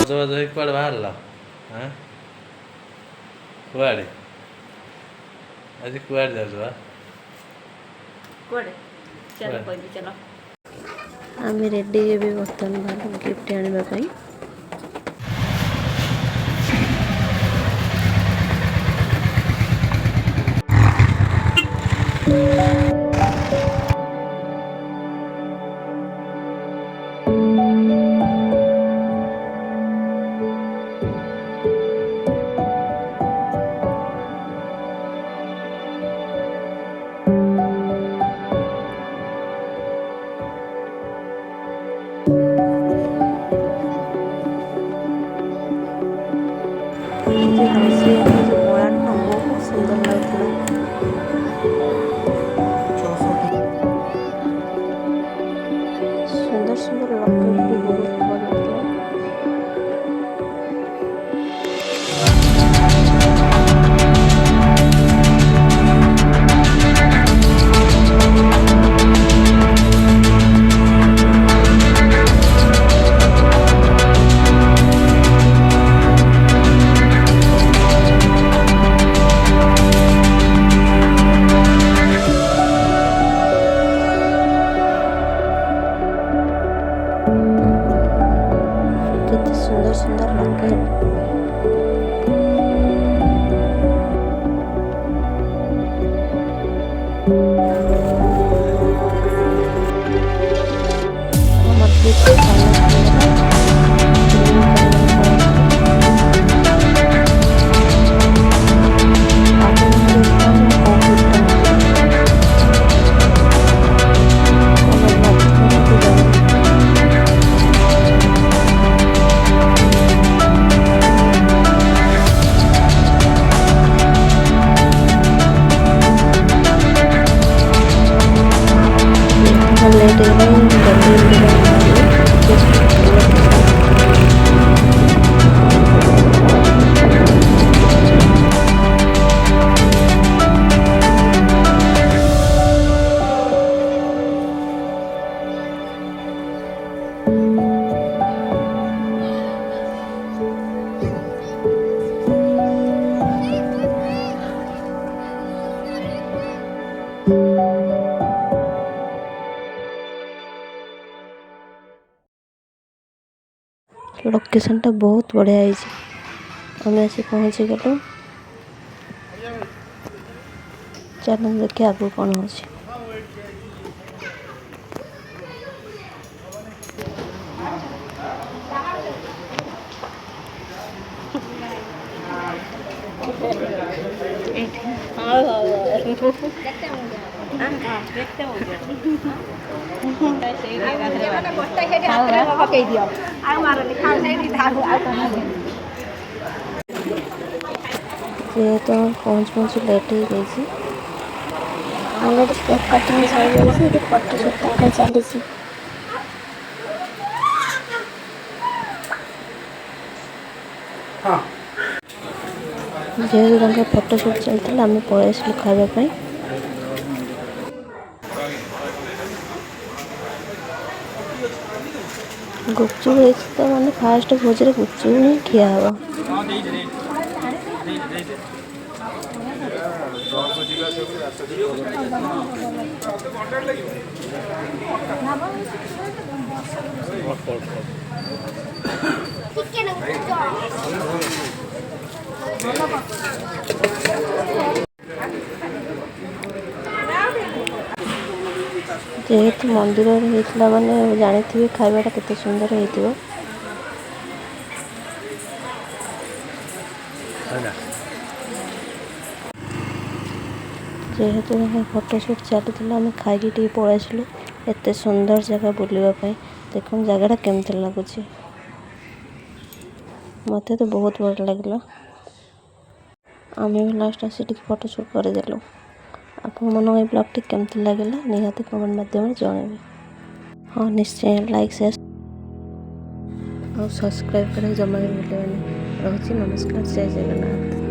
ସଜବାଜ ହେଇ କୁଆଡ଼େ ବାହାରିଲ? ହାଁ କୁଆଡ଼େ ଆଜି କୁଆଡ଼େ ଯାଉଛ ବା? କୁଆଡ଼େ ଚାଲ କହିବି ଚାଲ। ଆମେ ରେଡ଼ି ଏବେ ବର୍ତ୍ତମାନ ବାହାରୁ ଗିଫ୍ଟ ଆଣିବା ପାଇଁ। जो रोषेई जो बड़ा बहुत सुंदर लगुला। सुंदर सुंदर लकेट भी बहुत बड़ा था। कितने सुंदर सुंदर लकेट। लोकेशनटा बहुत बढ़िया है। आम आसी पहुँची गलु। चल देखिए आगू कौन हो। जेहेतु पहुँच लेट हो गई ऑलरेडी केक कटिंग सही फोटो चली। जेहेतु फोटोशूट चलता आम पलू खावाई। गुपचुप तो मैंने फास्ट भोज गुपचुप ही खिया हम। जेहेतु मंदिर होता माने जानी खावाटा केते सुंदर हो। जेहेतु फोटोशूट चलता आम खाई पलू एत सुंदर जगह बुलवाई। देख जगह केमती लगुच मत तो बहुत बढ़िया लगे। आम भी लास्ट आस फोटोशूट करदेलु। आप ब्लॉग टी केमती लगे निहाती कमेंट माध्यम जनइबे। हाँ निश्चय लाइक शेयर और सब्सक्राइब कर जमा भी भूलें। रोची नमस्कार जय जगन्नाथ।